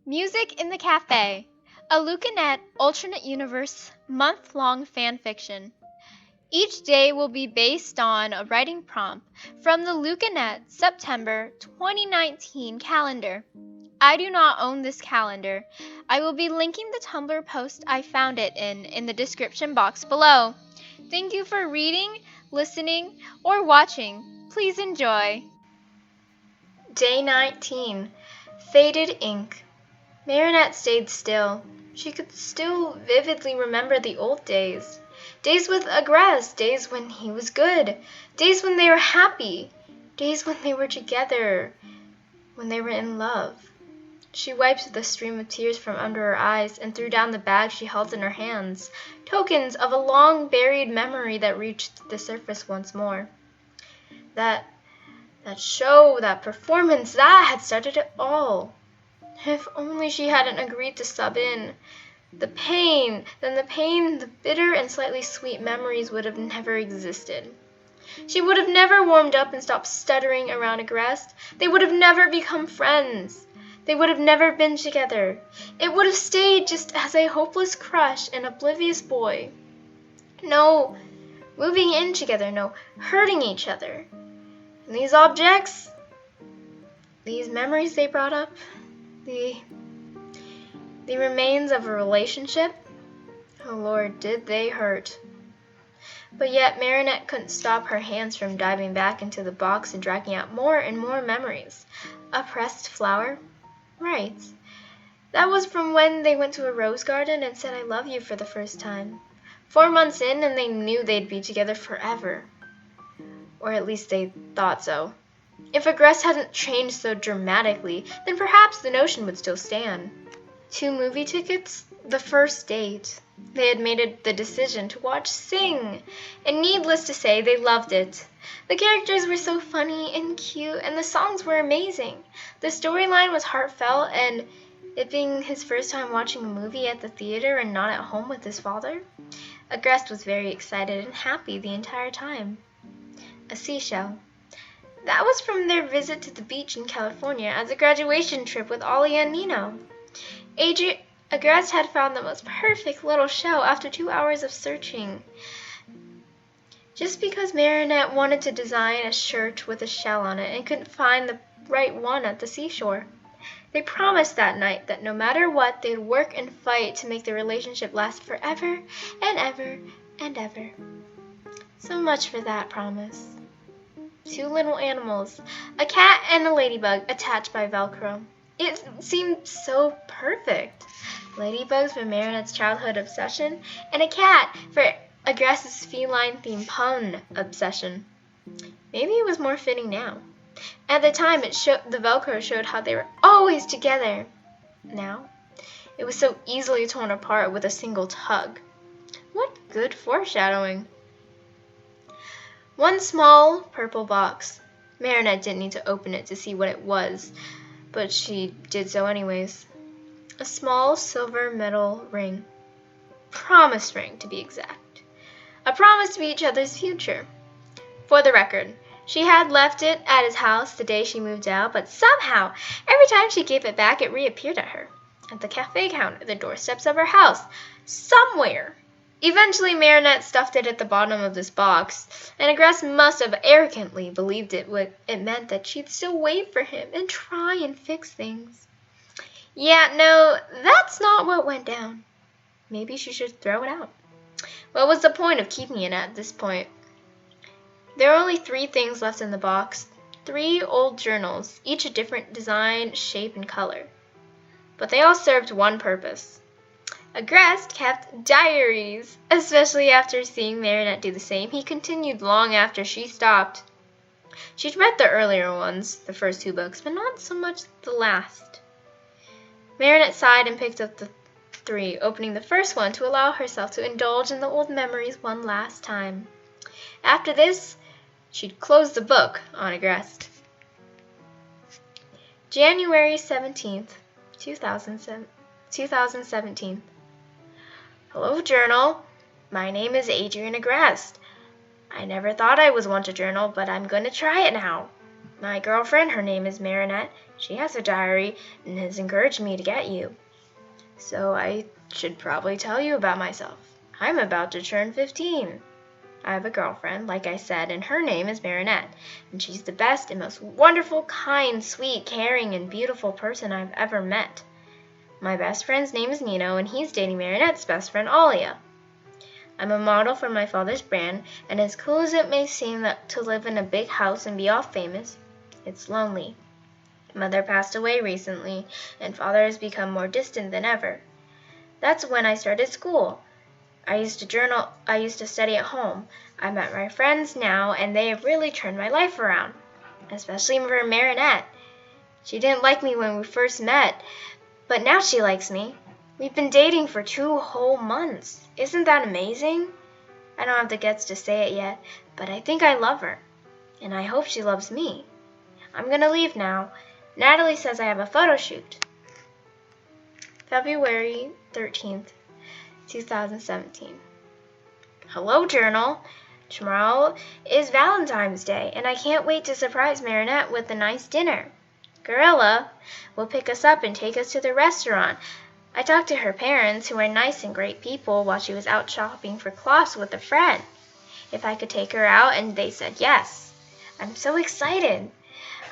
Music in the Cafe, a Lukanette alternate universe month-long fanfiction. Each day will be based on a writing prompt from the Lukanette September 2019 calendar. I do not own this calendar. I will be linking the Tumblr post I found it in the description box below. Thank you for reading, listening, or watching. Please enjoy. Day 19. Faded ink. Marinette stayed still. She could still vividly remember the old days. Days with Agreste, days when he was good, days when they were happy, days when they were together, when they were in love. She wiped the stream of tears from under her eyes and threw down the bag she held in her hands, tokens of a long-buried memory that reached the surface once more. That show, that performance, that had started it all. If only she hadn't agreed to sub in. The pain, the bitter and slightly sweet memories would have never existed. She would have never warmed up and stopped stuttering around Agreste. They would have never become friends. They would have never been together. It would have stayed just as a hopeless crush and oblivious boy. No moving in together, no hurting each other. And these objects, these memories they brought up, the remains of a relationship, oh Lord, did they hurt. But yet Marinette couldn't stop her hands from diving back into the box and dragging out more and more memories. A pressed flower? Right. That was from when they went to a rose garden and said I love you for the first time. 4 months in and they knew they'd be together forever. Or at least they thought so. If Agreste hadn't changed so dramatically, then perhaps the notion would still stand. 2 movie tickets, the first date. They had made the decision to watch Sing, and needless to say, they loved it. The characters were so funny and cute, and the songs were amazing. The storyline was heartfelt, and it being his first time watching a movie at the theater and not at home with his father, Agreste was very excited and happy the entire time. A seashell. That was from their visit to the beach in California as a graduation trip with Ollie and Nino. Agreste had found the most perfect little shell after 2 hours of searching. Just because Marinette wanted to design a shirt with a shell on it and couldn't find the right one at the seashore. They promised that night that no matter what, they'd work and fight to make the relationship last forever and ever and ever. So much for that promise. 2 little animals, a cat and a ladybug attached by Velcro. It seemed so perfect. Ladybugs for Marinette's childhood obsession, and a cat for Agreste's feline-themed pun obsession. Maybe it was more fitting now. At the time, the Velcro showed how they were always together. Now, it was so easily torn apart with a single tug. What good foreshadowing. 1 small purple box. Marinette didn't need to open it to see what it was, but she did so anyways. A small silver metal ring. Promise ring, to be exact. A promise to be each other's future. For the record, she had left it at his house the day she moved out, but somehow, every time she gave it back, it reappeared at her. At the cafe counter, the doorsteps of her house. Somewhere. Eventually, Marinette stuffed it at the bottom of this box, and Agreste must have arrogantly believed it meant that she'd still wait for him and try and fix things. Yeah, no, that's not what went down. Maybe she should throw it out. What was the point of keeping it at this point? There are only 3 things left in the box. 3 old journals, each a different design, shape, and color. But they all served one purpose. Agreste kept diaries. Especially after seeing Marinette do the same, he continued long after she stopped. She'd read the earlier ones, the first 2 books, but not so much the last. Marinette sighed and picked up the 3, opening the first one to allow herself to indulge in the old memories one last time. After this, she'd close the book on Agreste. January 17th, 2017. Hello, journal. My name is Adrian Agreste. I never thought I was one to journal, but I'm going to try it now. My girlfriend, her name is Marinette. She has a diary and has encouraged me to get you. So I should probably tell you about myself. I'm about to turn 15. I have a girlfriend, like I said, and her name is Marinette, and she's the best and most wonderful, kind, sweet, caring, and beautiful person I've ever met. My best friend's name is Nino, and he's dating Marinette's best friend, Alia. I'm a model for my father's brand, and as cool as it may seem that to live in a big house and be all famous, it's lonely. Mother passed away recently, and father has become more distant than ever. That's when I started school. I used to journal, I used to study at home. I met my friends now, and they have really turned my life around, especially for Marinette. She didn't like me when we first met, but now she likes me. We've been dating for 2 whole months. Isn't that amazing? I don't have the guts to say it yet, but I think I love her, and I hope she loves me. I'm gonna leave now. Natalie says I have a photo shoot. February 13th, 2017. Hello, Journal. Tomorrow is Valentine's Day, and I can't wait to surprise Marinette with a nice dinner. Gorilla will pick us up and take us to the restaurant. I talked to her parents, who are nice and great people, while she was out shopping for cloths with a friend. If I could take her out, and they said yes. I'm so excited.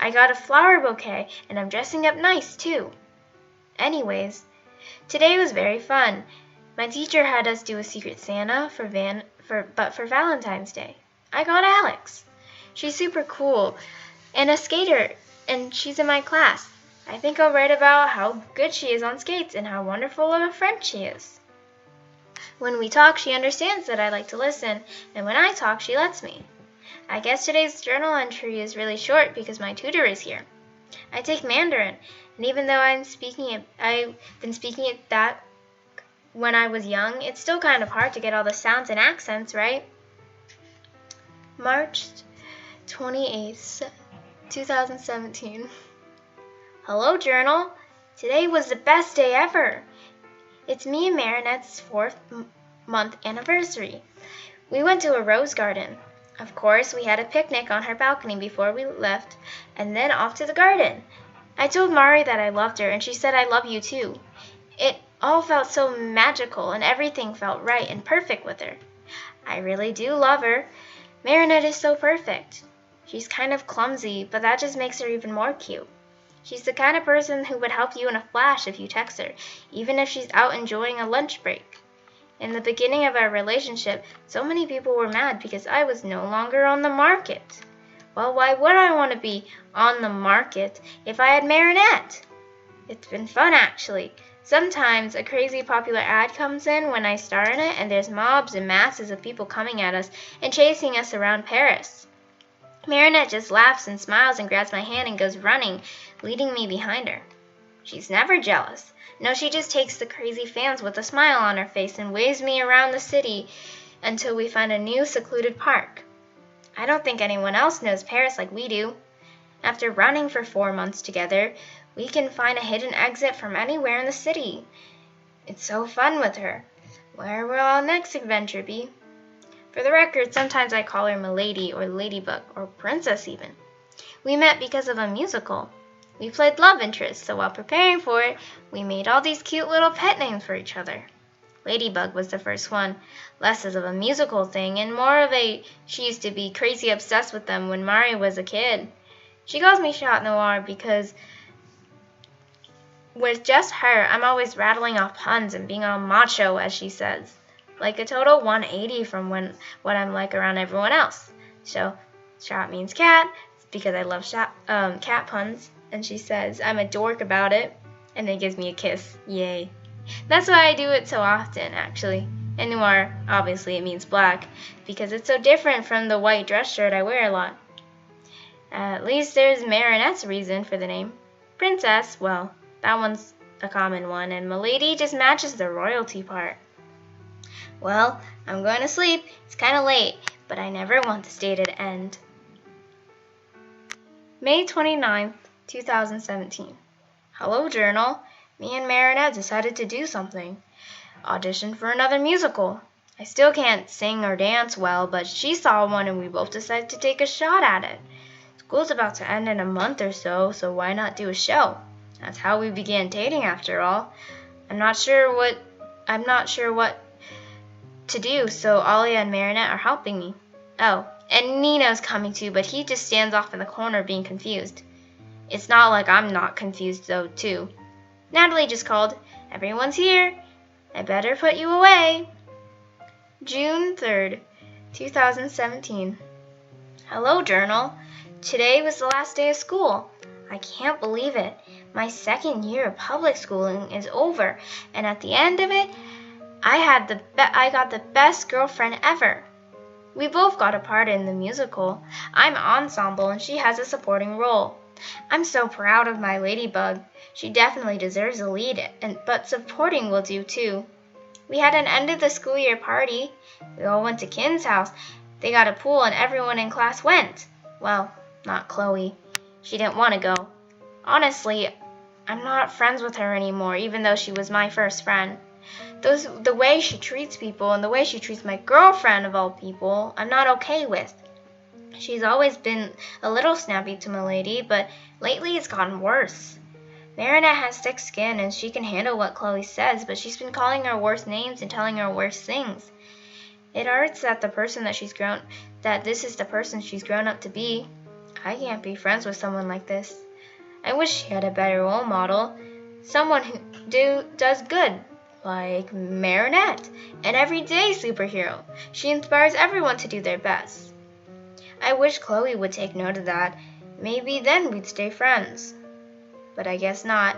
I got a flower bouquet, and I'm dressing up nice, too. Anyways, today was very fun. My teacher had us do a Secret Santa for Valentine's Day. I got Alex. She's super cool and a skater, and she's in my class. I think I'll write about how good she is on skates and how wonderful of a friend she is. When we talk, she understands that I like to listen, and when I talk, she lets me. I guess today's journal entry is really short because my tutor is here. I take Mandarin, and even though I've been speaking it that when I was young, it's still kind of hard to get all the sounds and accents right. March 28th, 2017. Hello, Journal. Today was the best day ever. It's me and Marinette's 4th-month anniversary. We went to a rose garden. Of course, we had a picnic on her balcony before we left, and then off to the garden. I told Mari that I loved her, and she said I love you too. It all felt so magical, and everything felt right and perfect with her. I really do love her. Marinette is so perfect. She's kind of clumsy, but that just makes her even more cute. She's the kind of person who would help you in a flash if you text her, even if she's out enjoying a lunch break. In the beginning of our relationship, so many people were mad because I was no longer on the market. Well, why would I want to be on the market if I had Marinette? It's been fun, actually. Sometimes a crazy popular ad comes in when I star in it, and there's mobs and masses of people coming at us and chasing us around Paris. Marinette just laughs and smiles and grabs my hand and goes running, leading me behind her. She's never jealous. No, she just takes the crazy fans with a smile on her face and waves me around the city until we find a new secluded park. I don't think anyone else knows Paris like we do. After running for 4 months together, we can find a hidden exit from anywhere in the city. It's so fun with her. Where will our next adventure be? For the record, sometimes I call her Milady or Ladybug or Princess even. We met because of a musical. We played love interest, so while preparing for it, we made all these cute little pet names for each other. Ladybug was the first one, less as of a musical thing and more of a she used to be crazy obsessed with them when Mari was a kid. She calls me Chat Noir because with just her, I'm always rattling off puns and being all macho, as she says. Like a total 180 from what I'm like around everyone else. So, Chat means cat, because I love cat puns. And she says I'm a dork about it, and then gives me a kiss. Yay. That's why I do it so often, actually. And noir, obviously it means black, because it's so different from the white dress shirt I wear a lot. At least there's Marinette's reason for the name. Princess, well, that one's a common one, and Milady just matches the royalty part. Well, I'm going to sleep. It's kind of late, but I never want this day to end. May 29th, 2017. Hello, Journal. Me and Marinette decided to do something. Audition for another musical. I still can't sing or dance well, but she saw one and we both decided to take a shot at it. School's about to end in a month or so, so why not do a show? That's how we began dating, after all. I'm not sure what to do, so Alia and Marinette are helping me. Oh, and Nino's coming too, but he just stands off in the corner being confused. It's not like I'm not confused, though, too. Natalie just called. Everyone's here. I better put you away. June 3rd, 2017. Hello, Journal. Today was the last day of school. I can't believe it. My second year of public schooling is over, and at the end of it, I got the best girlfriend ever. We both got a part in the musical. I'm ensemble, and she has a supporting role. I'm so proud of my ladybug. She definitely deserves a lead, but supporting will do too. We had an end of the school year party. We all went to Kin's house. They got a pool and everyone in class went. Well, not Chloe. She didn't want to go. Honestly, I'm not friends with her anymore, even though she was my first friend. The way she treats people and the way she treats my girlfriend of all people, I'm not okay with. She's always been a little snappy to Milady, but lately it's gotten worse. Marinette has thick skin and she can handle what Chloe says, but she's been calling her worse names and telling her worse things. It hurts that this is the person she's grown up to be. I can't be friends with someone like this. I wish she had a better role model, someone who does good, like Marinette, an everyday superhero. She inspires everyone to do their best. I wish Chloe would take note of that. Maybe then we'd stay friends. But I guess not.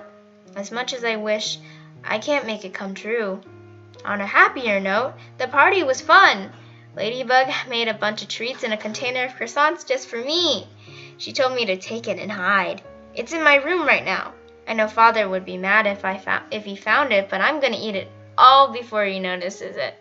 As much as I wish, I can't make it come true. On a happier note, the party was fun. Ladybug made a bunch of treats and a container of croissants just for me. She told me to take it and hide. It's in my room right now. I know Father would be mad if he found it, but I'm gonna eat it all before he notices it.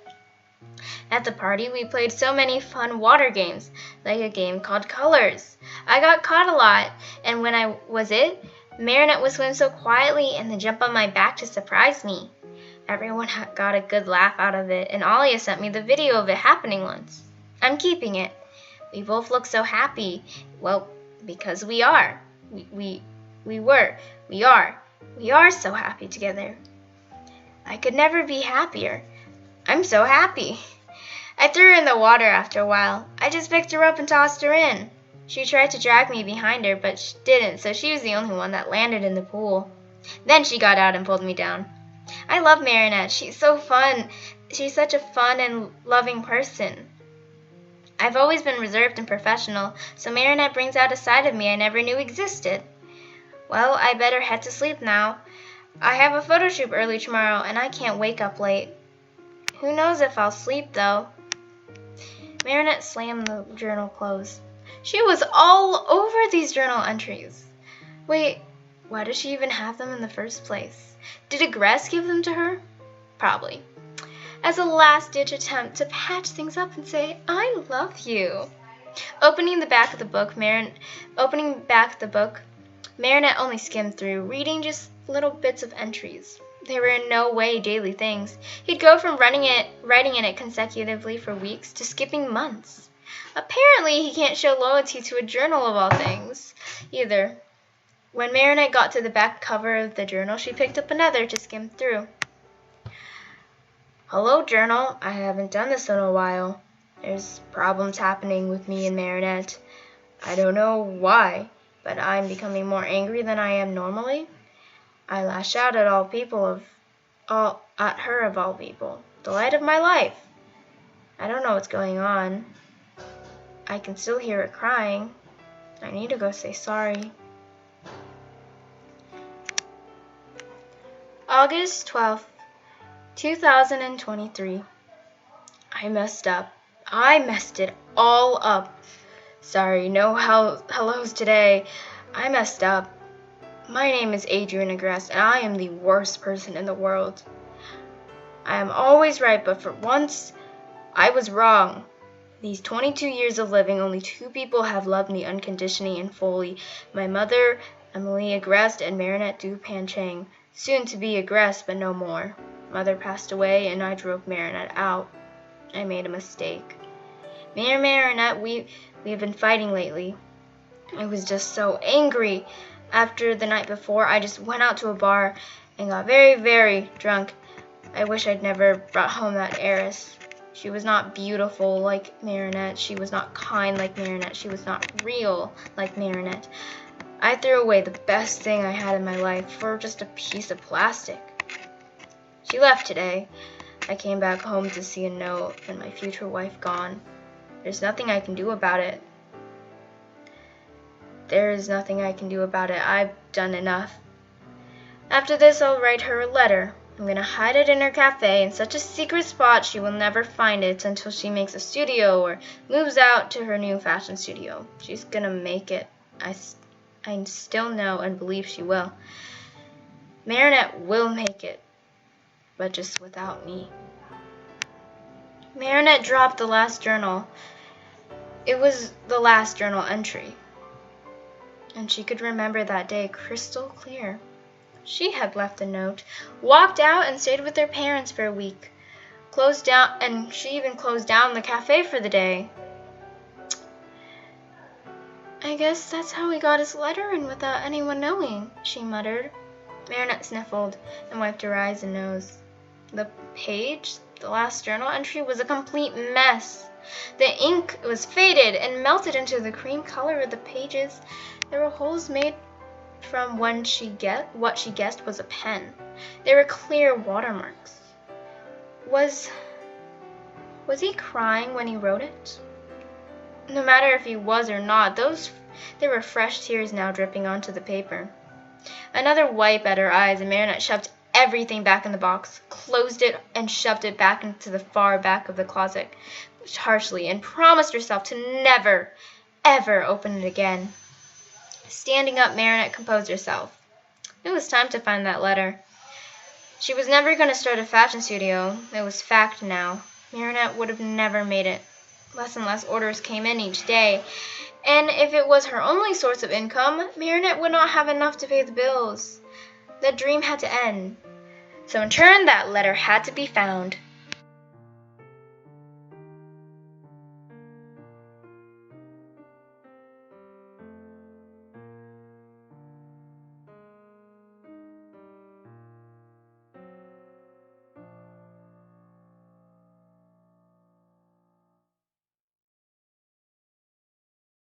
At the party, we played so many fun water games, like a game called Colors. I got caught a lot, and when I was it, Marinette would swim so quietly and then jump on my back to surprise me. Everyone got a good laugh out of it, and Alia sent me the video of it happening once. I'm keeping it. We both look so happy. Well, because we are. We are so happy together. I could never be happier. I'm so happy. I threw her in the water after a while. I just picked her up and tossed her in. She tried to drag me behind her, but she didn't, so she was the only one that landed in the pool. Then she got out and pulled me down. I love Marinette. She's so fun. She's such a fun and loving person. I've always been reserved and professional, so Marinette brings out a side of me I never knew existed. Well, I better head to sleep now. I have a photo shoot early tomorrow, and I can't wake up late. Who knows if I'll sleep, though? Marinette slammed the journal closed. She was all over these journal entries. Wait, why does she even have them in the first place? Did Agreste give them to her? Probably. As a last-ditch attempt to patch things up and say, I love you. Opening the back of the book, Marinette only skimmed through, reading just little bits of entries. They were in no way daily things. He'd go from writing in it consecutively for weeks to skipping months. Apparently, he can't show loyalty to a journal of all things, either. When Marinette got to the back cover of the journal, she picked up another to skim through. Hello, journal. I haven't done this in a while. There's problems happening with me and Marinette. I don't know why, but I'm becoming more angry than I am normally. I lash out at her of all people, the light of my life. I don't know what's going on. I can still hear her crying. I need to go say sorry. August 12th, 2023. I messed up. I messed it all up. Sorry, no hellos today. I messed up. My name is Adrian Agreste, and I am the worst person in the world. I am always right, but for once, I was wrong. These 22 years of living, only 2 people have loved me unconditionally and fully. My mother, Emily Agreste, and Marinette Dupan Chang. Soon to be Agreste, but no more. Mother passed away, and I drove Marinette out. I made a mistake. Me and Marinette, we have been fighting lately. I was just so angry. After the night before, I just went out to a bar and got very, very drunk. I wish I'd never brought home that heiress. She was not beautiful like Marinette. She was not kind like Marinette. She was not real like Marinette. I threw away the best thing I had in my life for just a piece of plastic. She left today. I came back home to see a note and my future wife gone. There's nothing I can do about it. There is nothing I can do about it. I've done enough. After this, I'll write her a letter. I'm going to hide it in her cafe in such a secret spot she will never find it until she makes a studio or moves out to her new fashion studio. She's going to make it. I still know and believe she will. Marinette will make it, but just without me. Marinette dropped the last journal. It was the last journal entry, and she could remember that day crystal clear. She had left a note, walked out and stayed with her parents for a week. She even closed down the cafe for the day. I guess that's how we got his letter in without anyone knowing, she muttered. Marinette sniffled and wiped her eyes and nose. The page, the last journal entry, was a complete mess. The ink was faded and melted into the cream color of the pages. There were holes made from what she guessed was a pen. They were clear watermarks. Was he crying when he wrote it? No matter if he was or not, there were fresh tears now dripping onto the paper. Another wipe at her eyes, and Marinette shoved everything back in the box, closed it, and shoved it back into the far back of the closet harshly, and promised herself to never, ever open it again. Standing up, Marinette composed herself. It was time to find that letter. She was never going to start a fashion studio. It was fact now. Marinette would have never made it. Less and less orders came in each day, and if it was her only source of income, Marinette would not have enough to pay the bills. The dream had to end. So in turn, that letter had to be found.